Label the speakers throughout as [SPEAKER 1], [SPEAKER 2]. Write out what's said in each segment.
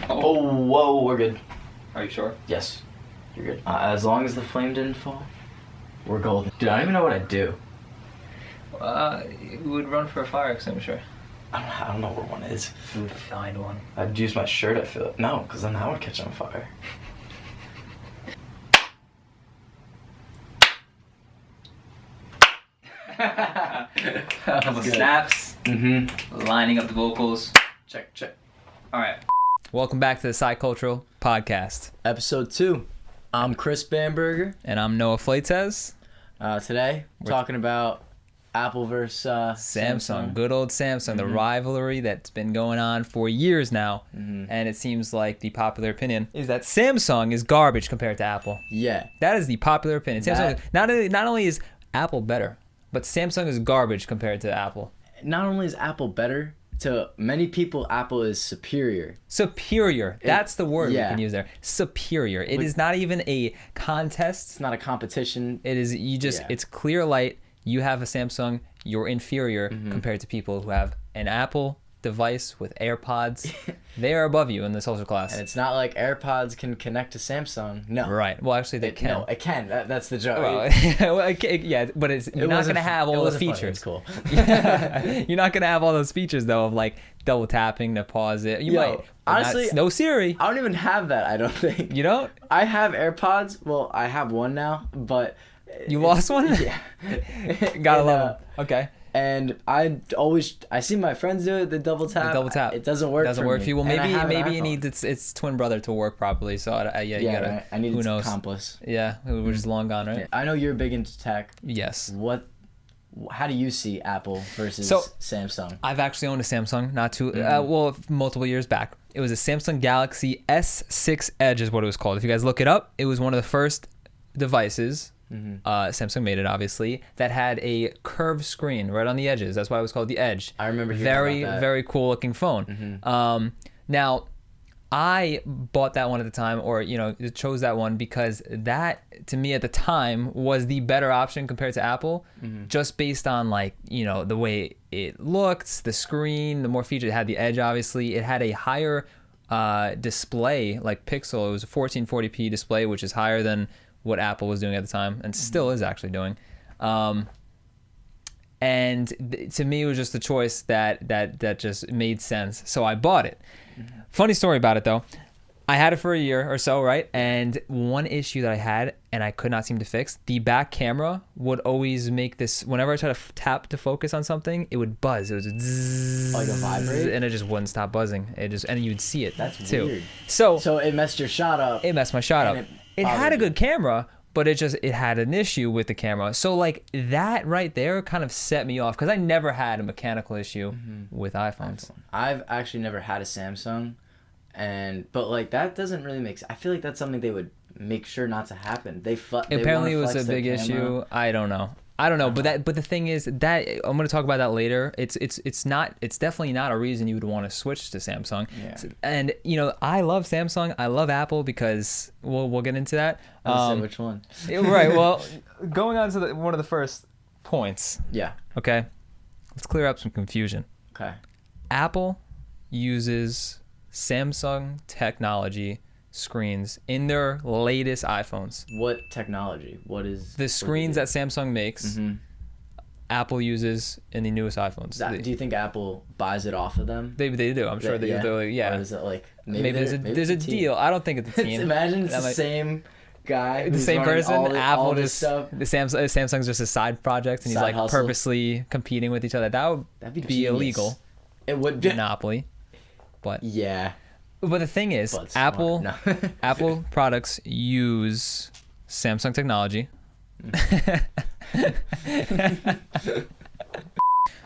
[SPEAKER 1] Oh, whoa, we're good.
[SPEAKER 2] Are you sure?
[SPEAKER 1] Yes, you're good. As long as the flame didn't fall, we're golden. Dude, I don't even know what I'd do.
[SPEAKER 2] We would run for a fire extinguisher.
[SPEAKER 1] I don't know where one is.
[SPEAKER 2] We would find one.
[SPEAKER 1] I'd use my shirt, I feel. No, because then that would catch on fire.
[SPEAKER 2] Couple snaps.
[SPEAKER 1] Mm-hmm.
[SPEAKER 2] Lining up the vocals.
[SPEAKER 1] Check.
[SPEAKER 2] All right. Welcome back to the Psycultural Podcast.
[SPEAKER 1] Episode 2. I'm Chris Bamberger.
[SPEAKER 2] And I'm Noah Fleites.
[SPEAKER 1] Today, we're talking about Apple versus Samsung.
[SPEAKER 2] Good old Samsung. The rivalry that's been going on for years now. And it seems like the popular opinion is that Samsung is garbage compared to Apple.
[SPEAKER 1] Yeah.
[SPEAKER 2] That is the popular opinion. Samsung, not only is Apple better, but Samsung is garbage compared to Apple.
[SPEAKER 1] Not only is Apple better, to many people, Apple is superior.
[SPEAKER 2] Superior. That's the word we
[SPEAKER 1] yeah.
[SPEAKER 2] can use there. Superior. It is not even a contest.
[SPEAKER 1] It's not a competition.
[SPEAKER 2] It is, it's clear light. You have a Samsung, you're inferior compared to people who have an Apple device with AirPods. They are above you in the social class.
[SPEAKER 1] And it's not like AirPods can connect to Samsung. No.
[SPEAKER 2] Right. Well, actually, they can.
[SPEAKER 1] No, it can. That's the joke.
[SPEAKER 2] Well, yeah, but you're not going to have all those features.
[SPEAKER 1] It's cool.
[SPEAKER 2] You're not going to have all those features, though, of like double tapping to pause it. You might.
[SPEAKER 1] Honestly,
[SPEAKER 2] no Siri.
[SPEAKER 1] I don't even have that, I don't think.
[SPEAKER 2] You don't?
[SPEAKER 1] I have AirPods. Well, I have one now, but...
[SPEAKER 2] You lost one?
[SPEAKER 1] Yeah.
[SPEAKER 2] Gotta love them. Okay.
[SPEAKER 1] And I see my friends do it, the double tap. It doesn't work for
[SPEAKER 2] you. Well, maybe
[SPEAKER 1] it
[SPEAKER 2] needs its twin brother to work properly. So you gotta.
[SPEAKER 1] Right. I need
[SPEAKER 2] who
[SPEAKER 1] its
[SPEAKER 2] knows?
[SPEAKER 1] accomplice.
[SPEAKER 2] Yeah, which is long gone, right?
[SPEAKER 1] Yeah. I know you're big into tech.
[SPEAKER 2] Yes.
[SPEAKER 1] How do you see Apple versus Samsung?
[SPEAKER 2] I've actually owned a Samsung, multiple years back. It was a Samsung Galaxy S6 Edge is what it was called. If you guys look it up, it was one of the first devices. Samsung made it, obviously, that had a curved screen right on the edges. That's why it was called the Edge.
[SPEAKER 1] I remember hearing about that.
[SPEAKER 2] Very cool looking phone. Now, I bought that one at the time, or chose that one because that, to me at the time, was the better option compared to Apple, just based on the way it looked, the screen, the more features. It had the Edge, obviously. It had a higher display, like pixel. It was a 1440p display, which is higher than what Apple was doing at the time, and still is actually doing. And to me, it was just a choice that just made sense. So I bought it. Funny story about it, though. I had it for a year or so, right? And one issue that I had, and I could not seem to fix, the back camera would always make this, whenever I try to tap to focus on something, it would buzz. It was zzz,
[SPEAKER 1] like a vibrate?
[SPEAKER 2] And it just wouldn't stop buzzing. And you'd see it.
[SPEAKER 1] That's
[SPEAKER 2] too.
[SPEAKER 1] Weird.
[SPEAKER 2] So
[SPEAKER 1] it messed your shot up.
[SPEAKER 2] It messed my shot up. It had a good camera, but it had an issue with the camera. So that right there kind of set me off, because I never had a mechanical issue with iPhones.
[SPEAKER 1] I've actually never had a Samsung, but that doesn't really make sense. I feel like that's something they would make sure not to happen.
[SPEAKER 2] Apparently it was a big issue. I don't know, but the thing is that I'm going to talk about that later. It's definitely not a reason you would want to switch to Samsung.
[SPEAKER 1] Yeah.
[SPEAKER 2] And I love Samsung. I love Apple because we'll get into that.
[SPEAKER 1] Which one?
[SPEAKER 2] Right. Well, going on to one of the first points.
[SPEAKER 1] Yeah.
[SPEAKER 2] Okay. Let's clear up some confusion.
[SPEAKER 1] Okay.
[SPEAKER 2] Apple uses Samsung technology screens in their latest iPhones.
[SPEAKER 1] What technology? What is
[SPEAKER 2] the screens that Samsung makes? Apple uses in the newest iPhones.
[SPEAKER 1] Do you think Apple buys it off of them?
[SPEAKER 2] They do. I'm sure they're
[SPEAKER 1] Or is it
[SPEAKER 2] maybe there's a deal. I don't think it's a team.
[SPEAKER 1] Imagine it's the same guy,
[SPEAKER 2] the same person. Apple just
[SPEAKER 1] stuff.
[SPEAKER 2] Samsung's just a side project, and he's hustle. Purposely competing with each other. That'd be illegal.
[SPEAKER 1] It would be
[SPEAKER 2] monopoly. But
[SPEAKER 1] yeah.
[SPEAKER 2] But the thing is, Apple products use Samsung technology.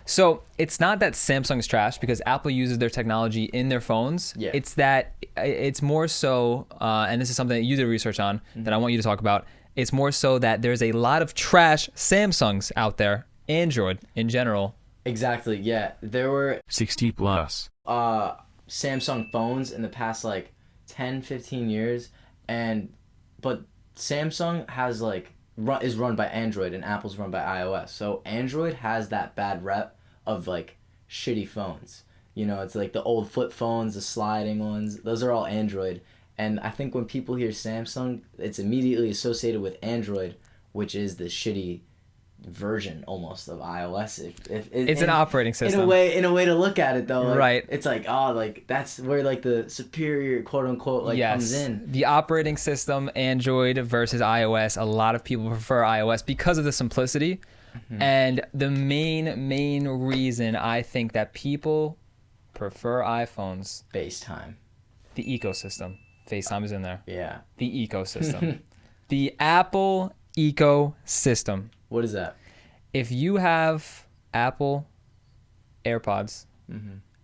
[SPEAKER 2] So it's not that Samsung's trash because Apple uses their technology in their phones.
[SPEAKER 1] Yeah.
[SPEAKER 2] It's that it's more so, and this is something that you did research on that I want you to talk about. It's more so that there's a lot of trash Samsungs out there, Android in general.
[SPEAKER 1] Exactly. Yeah, there were
[SPEAKER 3] 60 plus
[SPEAKER 1] Samsung phones in the past 10, 15 years, but Samsung has is run by Android and Apple's run by iOS. So Android has that bad rep of shitty phones. You know, it's like the old flip phones, the sliding ones. Those are all Android. And I think when people hear Samsung, it's immediately associated with Android, which is the shitty version almost of iOS.
[SPEAKER 2] It's an operating system.
[SPEAKER 1] In a way to look at it though. Like,
[SPEAKER 2] right.
[SPEAKER 1] It's like, oh, like that's where like the superior quote unquote like comes in.
[SPEAKER 2] The operating system, Android versus iOS. A lot of people prefer iOS because of the simplicity. Mm-hmm. And the main reason I think that people prefer iPhones,
[SPEAKER 1] FaceTime.
[SPEAKER 2] The ecosystem. FaceTime is in there.
[SPEAKER 1] Yeah.
[SPEAKER 2] The ecosystem. The Apple ecosystem.
[SPEAKER 1] What is that?
[SPEAKER 2] If you have Apple AirPods,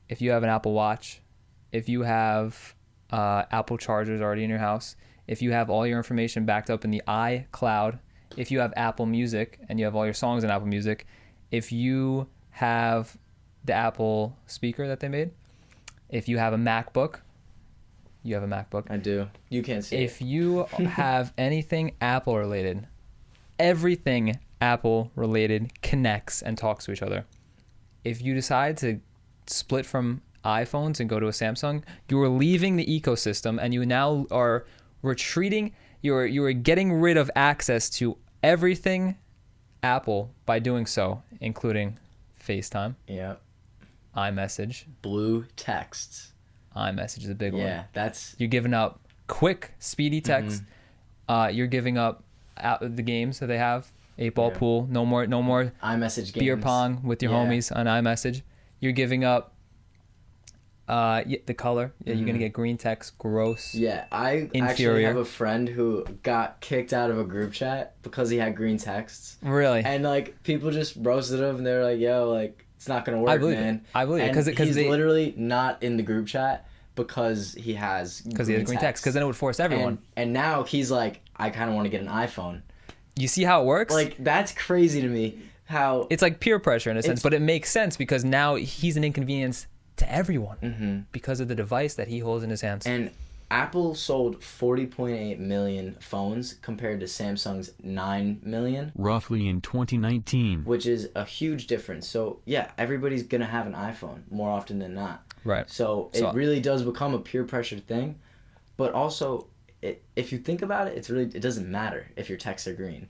[SPEAKER 2] if you have an Apple Watch, if you have Apple chargers already in your house, if you have all your information backed up in the iCloud, if you have Apple Music and you have all your songs in Apple Music, if you have the Apple speaker that they made, if you have a MacBook, you have a MacBook.
[SPEAKER 1] I do. You can't see
[SPEAKER 2] If you have anything Apple related, everything Apple related connects and talks to each other. If you decide to split from iPhones and go to a Samsung, you are leaving the ecosystem and you now are retreating. You are getting rid of access to everything Apple by doing so, including FaceTime, iMessage,
[SPEAKER 1] blue texts.
[SPEAKER 2] iMessage is a big one.
[SPEAKER 1] Yeah, that's...
[SPEAKER 2] You're giving up quick, speedy text. You're giving up the games that they have. 8-ball pool. No more
[SPEAKER 1] iMessage games.
[SPEAKER 2] Beer pong with your homies on iMessage. You're giving up the color. Yeah, you're gonna get green text. Gross.
[SPEAKER 1] Yeah, I actually have a friend who got kicked out of a group chat because he had green texts.
[SPEAKER 2] Really?
[SPEAKER 1] And like people just roasted him. They're like, "Yo, like it's not gonna work, man."
[SPEAKER 2] I believe it because
[SPEAKER 1] he's literally not in the group chat because he has green text.
[SPEAKER 2] Because then it would force everyone.
[SPEAKER 1] And now he's like, I kind of want to get an iPhone.
[SPEAKER 2] You see how it works?
[SPEAKER 1] Like that's crazy to me. How
[SPEAKER 2] it's like peer pressure in a sense, but it makes sense because now he's an inconvenience to everyone because of the device that he holds in his hands.
[SPEAKER 1] And Apple sold 40.8 million phones compared to Samsung's 9 million.
[SPEAKER 3] Roughly in 2019.
[SPEAKER 1] Which is a huge difference. So, yeah, everybody's going to have an iPhone more often than not.
[SPEAKER 2] Right.
[SPEAKER 1] So, it really does become a peer pressure thing. But also, if you think about it, it doesn't matter if your texts are green.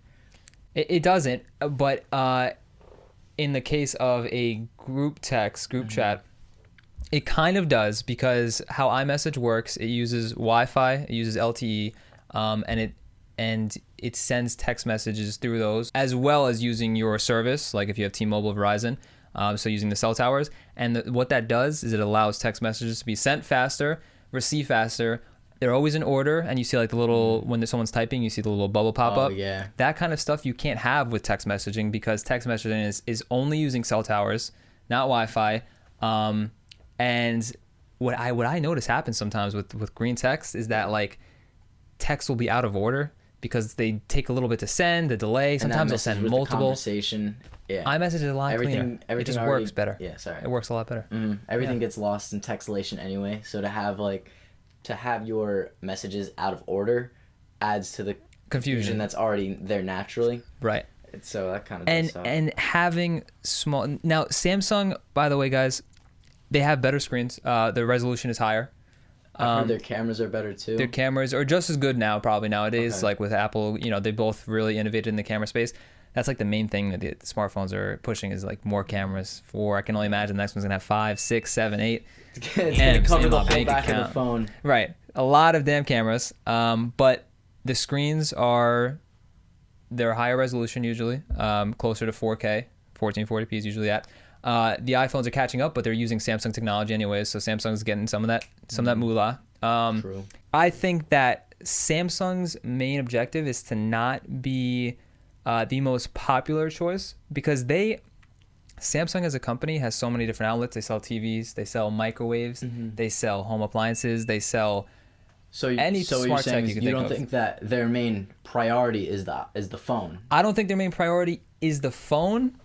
[SPEAKER 2] It doesn't. But in the case of a group chat, it kind of does because how iMessage works, it uses Wi-Fi, it uses LTE, and it sends text messages through those, as well as using your service, like if you have T-Mobile or Verizon, so using the cell towers. And what that does is it allows text messages to be sent faster, receive faster. They're always in order, and you see like the little, when someone's typing, you see the little bubble pop up.
[SPEAKER 1] Oh, yeah.
[SPEAKER 2] That kind of stuff you can't have with text messaging because text messaging is only using cell towers, not Wi-Fi. And what I notice happens sometimes with green text is that like text will be out of order because they take a little bit to send, the delay. Sometimes they'll send multiple.
[SPEAKER 1] Conversation. Yeah.
[SPEAKER 2] iMessage is a lot cleaner. It just works better.
[SPEAKER 1] Yeah, sorry.
[SPEAKER 2] It works a lot better.
[SPEAKER 1] Everything gets lost in textlation anyway. So to have your messages out of order adds to the confusion that's already there naturally.
[SPEAKER 2] Right.
[SPEAKER 1] So that kind of does suck.
[SPEAKER 2] And having small now Samsung, by the way, guys, they have better screens. The resolution is higher.
[SPEAKER 1] I've heard their cameras are better too.
[SPEAKER 2] Their cameras are just as good now, probably nowadays. Okay. Like with Apple, they both really innovated in the camera space. That's like the main thing that the smartphones are pushing is like more cameras. I can only imagine the next one's gonna have 5, 6, 7, 8.
[SPEAKER 1] It's gonna cover the whole back of the phone.
[SPEAKER 2] Right, a lot of damn cameras. But the screens they're higher resolution usually, closer to 4K, 1440p is usually at. The iPhones are catching up, but they're using Samsung technology anyways, so Samsung's getting some of that moolah.
[SPEAKER 1] True.
[SPEAKER 2] I think that Samsung's main objective is to not be the most popular choice because Samsung as a company has so many different outlets. They sell TVs, they sell microwaves, they sell home appliances, they sell any smart tech you can think of.
[SPEAKER 1] You don't think that their main priority is the phone?
[SPEAKER 2] I don't think their main priority is the phone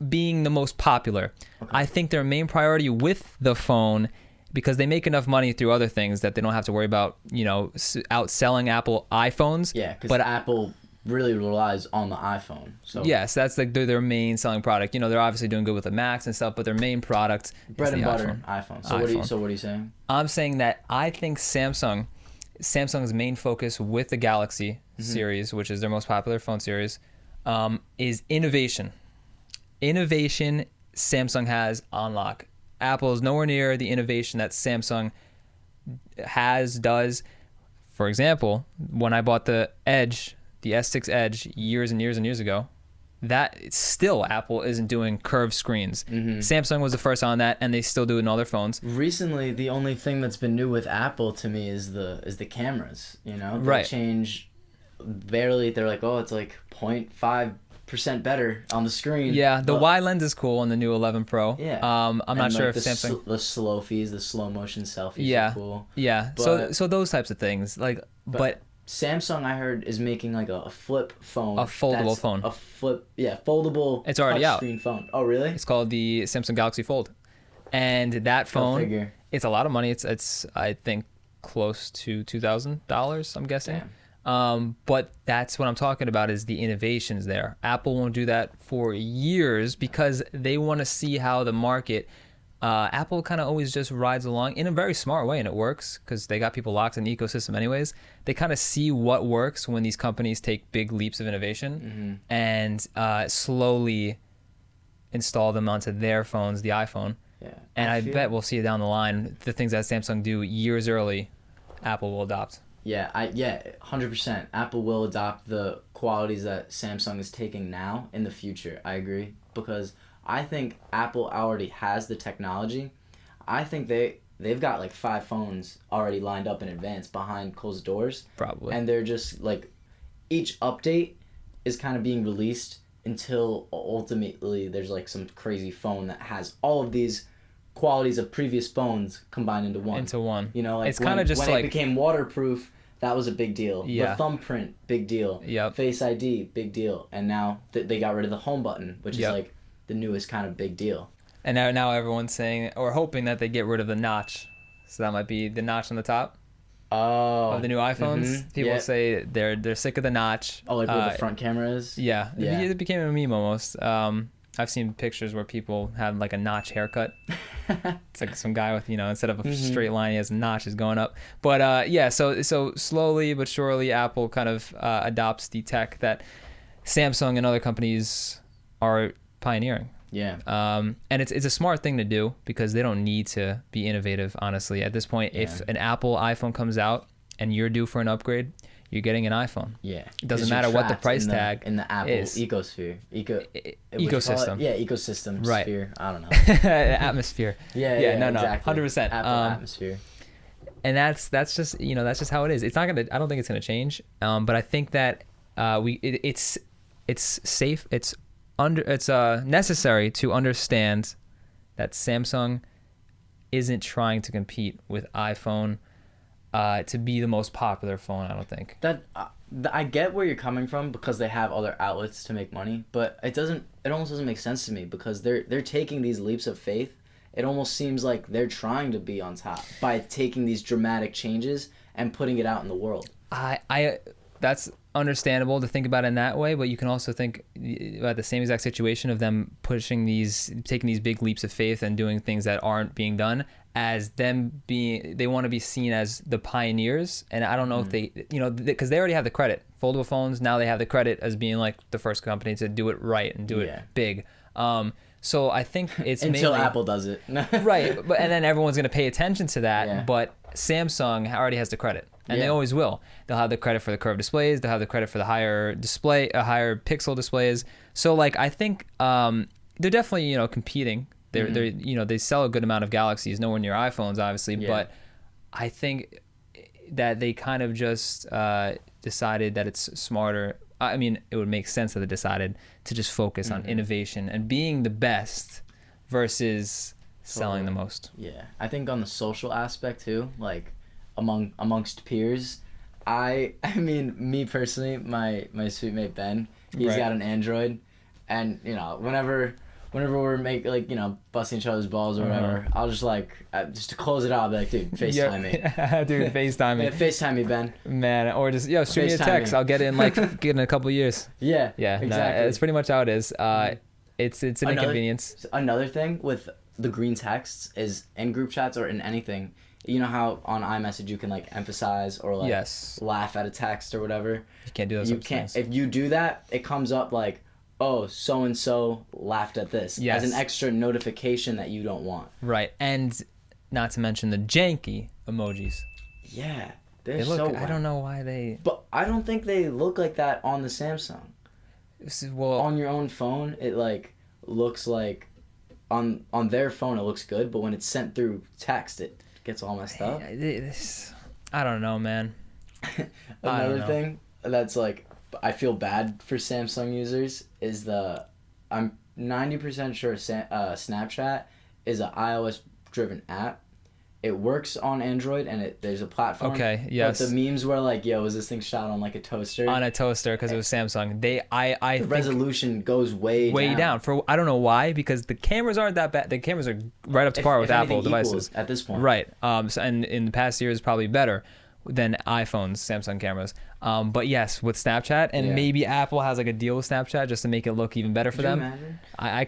[SPEAKER 2] being the most popular. Okay. I think their main priority with the phone, because they make enough money through other things that they don't have to worry about, outselling Apple iPhones.
[SPEAKER 1] Yeah, because Apple really relies on the iPhone. So
[SPEAKER 2] Yes, that's like their main selling product. You know, they're obviously doing good with the Macs and stuff, but their main product
[SPEAKER 1] bread
[SPEAKER 2] is
[SPEAKER 1] and
[SPEAKER 2] the
[SPEAKER 1] butter
[SPEAKER 2] iPhone.
[SPEAKER 1] iPhone. So what
[SPEAKER 2] iPhone.
[SPEAKER 1] are you saying?
[SPEAKER 2] I'm saying that I think Samsung's main focus with the Galaxy series, which is their most popular phone series, is innovation. Innovation Samsung has on lock. Apple is nowhere near the innovation that Samsung does. For example, when I bought the Edge, the S6 Edge, years and years and years ago, that still Apple isn't doing curved screens. Samsung was the first on that, and they still do it in all their phones.
[SPEAKER 1] Recently, the only thing that's been new with Apple to me is the cameras. You know, they
[SPEAKER 2] Right.
[SPEAKER 1] change barely. They're like, oh, it's like 0.5% better on the screen.
[SPEAKER 2] Yeah, the
[SPEAKER 1] But-
[SPEAKER 2] wide lens is cool on the new 11 Pro.
[SPEAKER 1] Yeah.
[SPEAKER 2] I'm not
[SPEAKER 1] And,
[SPEAKER 2] sure
[SPEAKER 1] like,
[SPEAKER 2] if Samsung.
[SPEAKER 1] the slow fees, the slow motion selfies
[SPEAKER 2] Yeah.
[SPEAKER 1] are cool.
[SPEAKER 2] Yeah.
[SPEAKER 1] But-
[SPEAKER 2] So those types of things, like, but
[SPEAKER 1] Samsung, I heard, is making like a flip phone.
[SPEAKER 2] A foldable
[SPEAKER 1] that's
[SPEAKER 2] phone.
[SPEAKER 1] A foldable.
[SPEAKER 2] It's already out.
[SPEAKER 1] Screen phone. Oh, really?
[SPEAKER 2] it's called the Samsung Galaxy Fold, and that
[SPEAKER 1] Go
[SPEAKER 2] phone,
[SPEAKER 1] figure.
[SPEAKER 2] it's a lot of money. It's I think close to $2,000. I'm guessing. But that's what I'm talking about is the innovations there. Apple won't do that for years because they want to see how the market. Apple kind of always just rides along in a very smart way, and it works because they got people locked in the ecosystem anyways. They kind of see what works when these companies take big leaps of innovation and slowly install them onto their phones, the iPhone.
[SPEAKER 1] Yeah.
[SPEAKER 2] And I
[SPEAKER 1] feel-
[SPEAKER 2] bet we'll see it down the line. The things that Samsung do years early, Apple will adopt.
[SPEAKER 1] Yeah, 100%. Apple will adopt the qualities that Samsung is taking now in the future. I agree, because I think Apple already has the technology. I think they've got like 5 phones already lined up in advance behind closed doors.
[SPEAKER 2] Probably.
[SPEAKER 1] And they're just like, each update is kind of being released until ultimately there's like some crazy phone that has all of these qualities of previous phones combined into one.
[SPEAKER 2] Into one.
[SPEAKER 1] You know, like
[SPEAKER 2] It's kinda just
[SPEAKER 1] when
[SPEAKER 2] like-
[SPEAKER 1] it became waterproof, that was a big deal.
[SPEAKER 2] Yeah.
[SPEAKER 1] The thumbprint, big deal.
[SPEAKER 2] Yep.
[SPEAKER 1] Face ID, big deal. And now they got rid of the home button, which
[SPEAKER 2] Yep.
[SPEAKER 1] is like the newest kind of big deal.
[SPEAKER 2] And now everyone's saying or hoping that they get rid of the notch. So that might be the notch on the top
[SPEAKER 1] Oh.
[SPEAKER 2] of the new iPhones.
[SPEAKER 1] mhm,
[SPEAKER 2] People
[SPEAKER 1] yeah.
[SPEAKER 2] say they're sick of the notch.
[SPEAKER 1] Oh, like where the front camera is?
[SPEAKER 2] Yeah,
[SPEAKER 1] Yeah.
[SPEAKER 2] It became a meme almost. I've seen pictures where people have like a notch haircut. It's like some guy with, instead of a straight line, he has notches going up. But yeah, so slowly but surely, Apple kind of adopts the tech that Samsung and other companies are pioneering.
[SPEAKER 1] Yeah.
[SPEAKER 2] And it's a smart thing to do because they don't need to be innovative, honestly. At this point, if
[SPEAKER 1] Yeah.
[SPEAKER 2] an Apple iPhone comes out and you're due for an upgrade, you're getting an iPhone.
[SPEAKER 1] Yeah.
[SPEAKER 2] It doesn't
[SPEAKER 1] 'Cause you're
[SPEAKER 2] matter what the
[SPEAKER 1] trapped
[SPEAKER 2] price
[SPEAKER 1] in
[SPEAKER 2] tag
[SPEAKER 1] in the Apple
[SPEAKER 2] is.
[SPEAKER 1] ecosphere. What you call it?
[SPEAKER 2] Ecosystem.
[SPEAKER 1] Yeah, ecosystem
[SPEAKER 2] Right.
[SPEAKER 1] sphere. I don't know.
[SPEAKER 2] Atmosphere.
[SPEAKER 1] Yeah,
[SPEAKER 2] no,
[SPEAKER 1] exactly.
[SPEAKER 2] 100%.
[SPEAKER 1] Apple atmosphere.
[SPEAKER 2] And that's just that's just how it is. It's not gonna. I don't think it's gonna change. But I think that it's safe. It's necessary to understand that Samsung isn't trying to compete with iPhone to be the most popular phone. I don't think.
[SPEAKER 1] That I get where you're coming from because they have other outlets to make money, but it almost doesn't make sense to me because they're taking these leaps of faith. It almost seems like they're trying to be on top by taking these dramatic changes and putting it out in the world.
[SPEAKER 2] I that's understandable to think about it in that way, but you can also think about the same exact situation of them taking these big leaps of faith and doing things that aren't being done as them they want to be seen as the pioneers. And I don't know if they, because they already have the credit. Foldable phones, now they have the credit as being like the first company to do it right and do it big. So I think it's
[SPEAKER 1] Until
[SPEAKER 2] mainly,
[SPEAKER 1] Apple does it.
[SPEAKER 2] right, but and then everyone's going to pay attention to that.
[SPEAKER 1] Yeah.
[SPEAKER 2] But Samsung already has the credit, and they
[SPEAKER 1] Yeah.
[SPEAKER 2] always will. They'll have the credit for the curved displays. They'll have the credit for the higher pixel displays. So like I think they're definitely competing. They're they sell a good amount of Galaxies, nowhere near iPhones, obviously.
[SPEAKER 1] Yeah.
[SPEAKER 2] But I think that they kind of just decided that it's smarter. I mean, it would make sense that they decided to just focus on innovation and being the best versus selling the most.
[SPEAKER 1] Yeah, I think on the social aspect too, like amongst peers, I mean, me personally, my sweet mate Ben, he's
[SPEAKER 2] Right.
[SPEAKER 1] got an Android, and whenever whenever we're busting each other's balls or whatever, I'll just just to close it out, I'll be like, dude, FaceTime me.
[SPEAKER 2] Dude, FaceTime me.
[SPEAKER 1] Yeah, FaceTime me, Ben.
[SPEAKER 2] Man, or just shoot me a
[SPEAKER 1] FaceTime
[SPEAKER 2] text.
[SPEAKER 1] me.
[SPEAKER 2] I'll get it in a couple of years.
[SPEAKER 1] Yeah.
[SPEAKER 2] Yeah,
[SPEAKER 1] Exactly.
[SPEAKER 2] no, it's pretty much how it is. It's an inconvenience.
[SPEAKER 1] Another thing with the green texts is in group chats or in anything. You know how on iMessage you can emphasize or
[SPEAKER 2] Yes.
[SPEAKER 1] laugh at a text or whatever.
[SPEAKER 2] You can't do those.
[SPEAKER 1] You can't. If you do that, it comes up oh, so and so laughed at this
[SPEAKER 2] Yes.
[SPEAKER 1] as an extra notification that you don't want.
[SPEAKER 2] Right, and not to mention the janky emojis.
[SPEAKER 1] Yeah,
[SPEAKER 2] They
[SPEAKER 1] they're
[SPEAKER 2] look.
[SPEAKER 1] so.
[SPEAKER 2] I don't know why they.
[SPEAKER 1] But I don't think they look like that on the Samsung.
[SPEAKER 2] Well,
[SPEAKER 1] On your own phone, it looks like on their phone it looks good, but when it's sent through text, it gets all messed up.
[SPEAKER 2] I don't know, man.
[SPEAKER 1] Another
[SPEAKER 2] know.
[SPEAKER 1] thing that's I feel bad for Samsung users is I'm 90% sure Snapchat is an iOS driven app. It works on Android and there's a platform.
[SPEAKER 2] Okay, yes.
[SPEAKER 1] But the memes were yo, is this thing shot on a toaster?
[SPEAKER 2] On a toaster because it was Samsung. I
[SPEAKER 1] the
[SPEAKER 2] think
[SPEAKER 1] resolution goes way
[SPEAKER 2] down. For I don't know why, because the cameras aren't that bad. The cameras are right up to par with Apple devices
[SPEAKER 1] equals at this point.
[SPEAKER 2] Right. And in the past years, probably better than iPhones, Samsung cameras. But yes, with Snapchat, and maybe Apple has a deal with Snapchat just to make it look even better for
[SPEAKER 1] Could you
[SPEAKER 2] them.
[SPEAKER 1] imagine?
[SPEAKER 2] I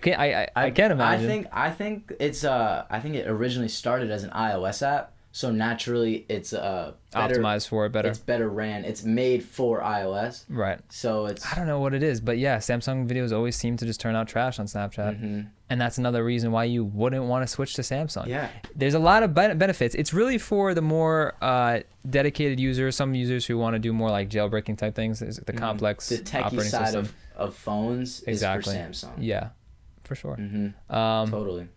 [SPEAKER 2] can't imagine.
[SPEAKER 1] I think it's I think it originally started as an iOS app, so naturally it's better,
[SPEAKER 2] optimized for it better.
[SPEAKER 1] It's better ran. It's made for iOS.
[SPEAKER 2] Right.
[SPEAKER 1] So it's
[SPEAKER 2] I don't know what it is, but yeah, Samsung videos always seem to just turn out trash on Snapchat. And that's another reason why you wouldn't want to switch to Samsung.
[SPEAKER 1] Yeah.
[SPEAKER 2] There's a lot of benefits. It's really for the more dedicated users, some users who want to do more jailbreaking type things, the complex
[SPEAKER 1] the techie
[SPEAKER 2] operating
[SPEAKER 1] side
[SPEAKER 2] system.
[SPEAKER 1] of phones
[SPEAKER 2] Exactly.
[SPEAKER 1] is for Samsung.
[SPEAKER 2] Yeah, for sure.
[SPEAKER 1] Totally.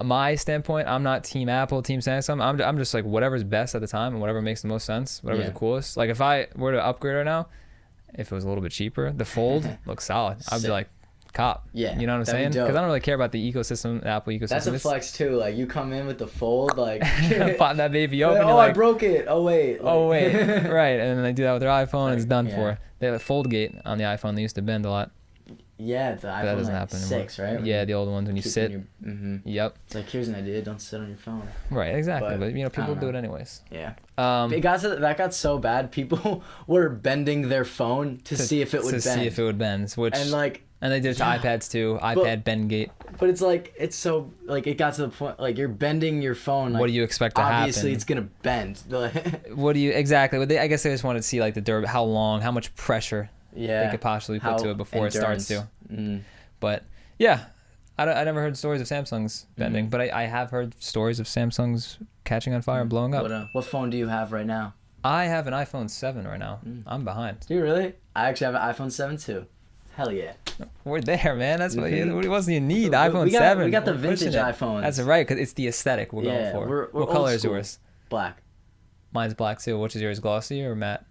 [SPEAKER 2] My standpoint, I'm not team Apple, team Samsung. I'm just whatever's best at the time and whatever makes the most sense, whatever's the coolest. If I were to upgrade right now, if it was a little bit cheaper, the Fold looks solid. I'd be
[SPEAKER 1] Sick.
[SPEAKER 2] Cop.
[SPEAKER 1] Yeah,
[SPEAKER 2] You know what I'm
[SPEAKER 1] that'd be
[SPEAKER 2] saying?
[SPEAKER 1] dope.
[SPEAKER 2] Because I don't really care about the ecosystem, the Apple ecosystem.
[SPEAKER 1] That's a flex too. You come in with the Fold,
[SPEAKER 2] Pop that baby open.
[SPEAKER 1] oh,
[SPEAKER 2] you're
[SPEAKER 1] I broke it. Oh wait.
[SPEAKER 2] Oh wait, right, and then they do that with their iPhone, and it's done
[SPEAKER 1] yeah.
[SPEAKER 2] for. They have a Foldgate on the iPhone. They used to bend a lot,
[SPEAKER 1] Yeah, the
[SPEAKER 2] but that
[SPEAKER 1] iPhone
[SPEAKER 2] doesn't happen
[SPEAKER 1] 6,
[SPEAKER 2] anymore.
[SPEAKER 1] right?
[SPEAKER 2] Yeah, the old ones when you sit. Yep.
[SPEAKER 1] It's here's an idea. Don't sit on your phone.
[SPEAKER 2] Right, exactly.
[SPEAKER 1] But,
[SPEAKER 2] But
[SPEAKER 1] I
[SPEAKER 2] people
[SPEAKER 1] don't
[SPEAKER 2] do
[SPEAKER 1] know.
[SPEAKER 2] it anyways.
[SPEAKER 1] Yeah.
[SPEAKER 2] Um,
[SPEAKER 1] That got so bad. People were bending their phone to see if it would bend.
[SPEAKER 2] see if it would bend, which
[SPEAKER 1] And
[SPEAKER 2] they did it to
[SPEAKER 1] yeah.
[SPEAKER 2] iPads too. iPad Bendgate.
[SPEAKER 1] but it's it's so it got to the point you're bending your phone.
[SPEAKER 2] What do you expect to
[SPEAKER 1] obviously
[SPEAKER 2] happen?
[SPEAKER 1] it's gonna bend.
[SPEAKER 2] What do you exactly? Well, I guess they just wanted to see the how long, how much pressure
[SPEAKER 1] yeah.
[SPEAKER 2] they could possibly put to it before it starts to.
[SPEAKER 1] Mm.
[SPEAKER 2] But yeah, I never heard stories of Samsung's bending, but I have heard stories of Samsung's catching on fire and blowing up.
[SPEAKER 1] What phone do you have right now?
[SPEAKER 2] I have an iPhone 7 right now. I'm behind.
[SPEAKER 1] Do you really? I actually have an iPhone 7 too. Hell yeah.
[SPEAKER 2] We're there, man. That's what else do you need? The
[SPEAKER 1] We
[SPEAKER 2] iPhone
[SPEAKER 1] got-
[SPEAKER 2] 7.
[SPEAKER 1] we got the
[SPEAKER 2] We're pushing
[SPEAKER 1] vintage
[SPEAKER 2] it.
[SPEAKER 1] iPhones.
[SPEAKER 2] That's right, because it's the aesthetic we're
[SPEAKER 1] Yeah,
[SPEAKER 2] going for.
[SPEAKER 1] we're
[SPEAKER 2] What
[SPEAKER 1] old
[SPEAKER 2] color is
[SPEAKER 1] school.
[SPEAKER 2] yours?
[SPEAKER 1] Black.
[SPEAKER 2] Mine's black too. Which is yours, glossy or matte?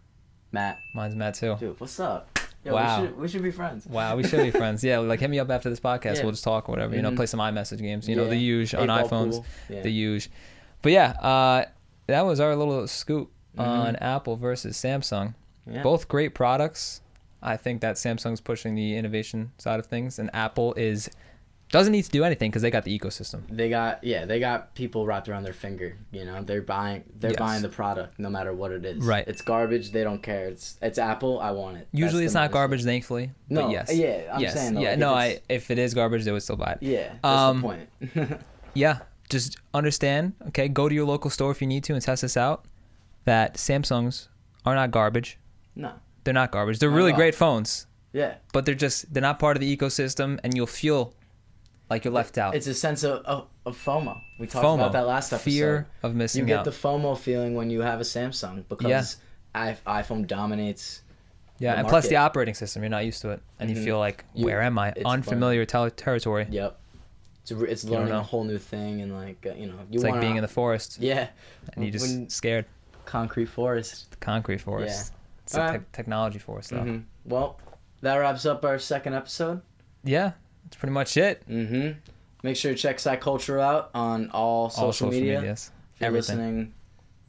[SPEAKER 1] Matt.
[SPEAKER 2] Mine's matte too.
[SPEAKER 1] Dude, what's up? Yo,
[SPEAKER 2] Wow.
[SPEAKER 1] we should be friends.
[SPEAKER 2] Wow, we should be friends. Yeah, hit me up after this podcast.
[SPEAKER 1] Yeah.
[SPEAKER 2] We'll just talk, whatever. Play some iMessage games. The
[SPEAKER 1] Yeah.
[SPEAKER 2] huge on
[SPEAKER 1] 8-ball
[SPEAKER 2] iPhones.
[SPEAKER 1] pool. Yeah.
[SPEAKER 2] The huge. But yeah, that was our little scoop on Apple versus Samsung.
[SPEAKER 1] Yeah.
[SPEAKER 2] Both great products. I think that Samsung's pushing the innovation side of things, and Apple doesn't need to do anything because they got the ecosystem.
[SPEAKER 1] They got people wrapped around their finger. They're buying the product no matter what it is.
[SPEAKER 2] Right.
[SPEAKER 1] It's garbage. They don't care. It's Apple. I want it.
[SPEAKER 2] Usually
[SPEAKER 1] That's
[SPEAKER 2] it's
[SPEAKER 1] the
[SPEAKER 2] not
[SPEAKER 1] message.
[SPEAKER 2] garbage, thankfully.
[SPEAKER 1] No.
[SPEAKER 2] But yes.
[SPEAKER 1] Yeah. I'm saying though,
[SPEAKER 2] Yeah. If it is garbage, they would still buy it.
[SPEAKER 1] Yeah. That's the point.
[SPEAKER 2] Yeah. Just understand. Okay. Go to your local store if you need to and test this out. That Samsungs are not garbage.
[SPEAKER 1] No.
[SPEAKER 2] They're not garbage. They're
[SPEAKER 1] Not
[SPEAKER 2] really
[SPEAKER 1] at all.
[SPEAKER 2] great phones,
[SPEAKER 1] Yeah.
[SPEAKER 2] but they're not part of the ecosystem, and you'll feel like you're left out.
[SPEAKER 1] It's a sense of FOMO. We talked
[SPEAKER 2] FOMO,
[SPEAKER 1] about that last episode.
[SPEAKER 2] fear of missing
[SPEAKER 1] You get
[SPEAKER 2] out.
[SPEAKER 1] the FOMO feeling when you have a Samsung because iPhone dominates.
[SPEAKER 2] Yeah,
[SPEAKER 1] the
[SPEAKER 2] and plus the
[SPEAKER 1] market.
[SPEAKER 2] operating system, you're not used to it, and you feel like,
[SPEAKER 1] You-
[SPEAKER 2] where am I?
[SPEAKER 1] it's
[SPEAKER 2] Unfamiliar territory.
[SPEAKER 1] Yep. It's
[SPEAKER 2] You don't
[SPEAKER 1] learning
[SPEAKER 2] know.
[SPEAKER 1] a whole new thing and you
[SPEAKER 2] It's
[SPEAKER 1] wanna,
[SPEAKER 2] like being in the forest,
[SPEAKER 1] yeah,
[SPEAKER 2] and you just
[SPEAKER 1] when-
[SPEAKER 2] scared.
[SPEAKER 1] concrete forest.
[SPEAKER 2] The concrete forest. It's a
[SPEAKER 1] Alright.
[SPEAKER 2] technology forest, though.
[SPEAKER 1] Mhm. Well, that wraps up our second episode.
[SPEAKER 2] Yeah, that's pretty much it.
[SPEAKER 1] Make sure to check Psyculture out on all social media.
[SPEAKER 2] medias.
[SPEAKER 1] If you're
[SPEAKER 2] Everything.
[SPEAKER 1] listening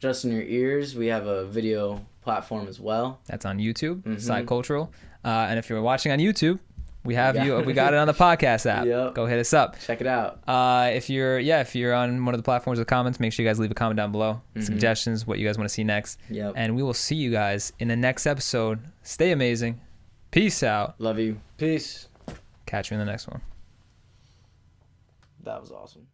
[SPEAKER 1] just in your ears, we have a video platform as well.
[SPEAKER 2] That's on YouTube, Side Cultural. And if you're watching on YouTube, We have you. We got it on the podcast app.
[SPEAKER 1] Yep.
[SPEAKER 2] Go hit us up.
[SPEAKER 1] Check it out.
[SPEAKER 2] If you're on one of the platforms with comments, make sure you guys leave a comment down below. Suggestions, what you guys want to see next.
[SPEAKER 1] Yep.
[SPEAKER 2] And we will see you guys in the next episode. Stay amazing. Peace out.
[SPEAKER 1] Love you. Peace.
[SPEAKER 2] Catch you in the next one.
[SPEAKER 1] That was awesome.